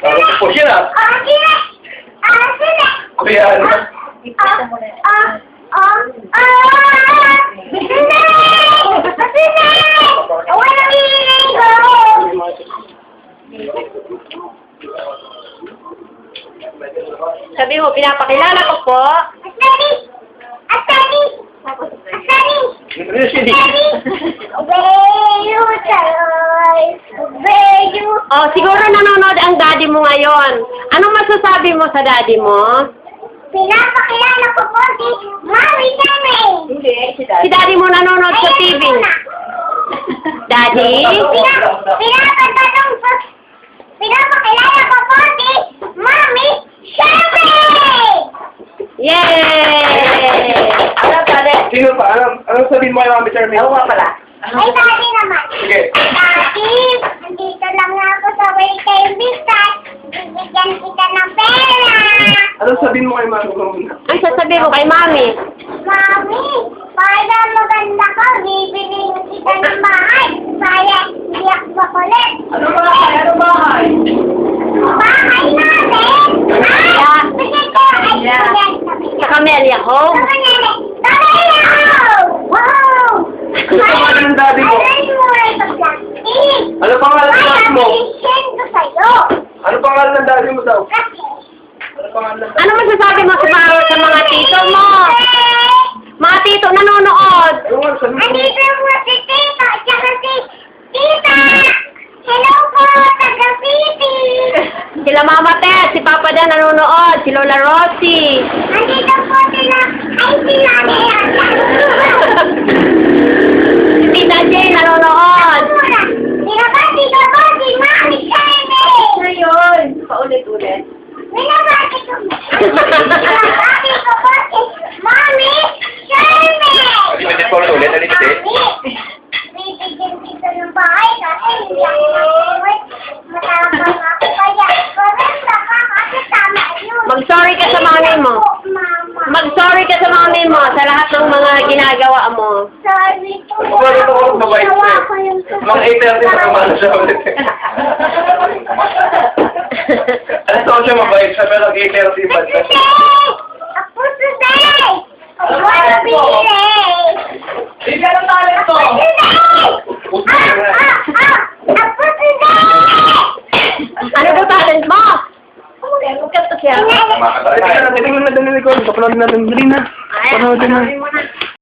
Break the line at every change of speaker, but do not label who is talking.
Parang po siya na. Kuya, ano?
Sabi mo, pinapakilala ko po.
Ano yun siya di?
Oh, siguro nanonood ang daddy mo ngayon. Anong masasabi mo sa daddy mo?
Pinapakilala ko po si Mami Teme.
Si daddy mo nanonood sa TV. Daddy?
Pinapakilala ko po si Mami Teme.
Yay! Ano pala?
Sino pa? Anong sabihin mo kay Mami Charmy?
Ako nga pala.
Ay, Daddy naman.
Sige.
Daddy, nandito lang ako sa Waytime Biscuit. Bibigyan kita ng pera.
Anong sabihin mo kay Mami muna?
Ang sasabihin mo kay Mami?
Mami, para maganda ka, bibiliin kita ng bahay. Para hindi ako makulit.
Ano bahay? Ano bahay?
Bahay natin!
Yeah.
Sige ko! Ay,
Yeah.
sabi
Sa Camellia Home?
Wow!
Ano pangalan ng daddy mo?
Ay, mura ito plastic.
Ano pangalan ng daddy mo?
Ay, ko sa'yo.
Ano pangalan ng daddy mo daw?
Kasi,
Ano pangalan ng
Ano masasabi mo sa mga tito mo? Mga tito nanonood.
Ano nga, sabihin mo?
andito mo si Tita at saka si Tita. Hello po, taga-Piti.
Sila Mama Ted, si Papa Dan nanonood, si Lola Rosie.
Andito po sila. Ay, sila yan.
Si Tita Jane nanonood.
Binabati ko po si Mami Shane.
Ngayon, paulit-ulit.
Binabati ko. Binabati ko po si Mami Shane.
Ulit po ulit, ulit.
Mami, bibigyan kita ng bahay kasi hindi ako nakulit. Matapang ako kaya. Correct ka kasi tama yun.
Mag-sorry ka sa mami mo.
Mama.
Mag-sorry ka sa mami mo sa lahat ng mga ginagawa mo.
Sorry po.
Sorry po, mabait po.
Ginawa ko yung
Mga 8:30 na naman siya ulit. Alas ako siya mabait siya, pero 8:30 ba siya?
Ako today! I wanna be today!
Bigyan ng talent to!
Ako today!
Ano ba talent mo? Huwag ka to siya.
Tingnan natin, tingnan natin, tingnan natin, tingnan natin, dali na.
Ay,
Panoodin na.
panoorin mo na.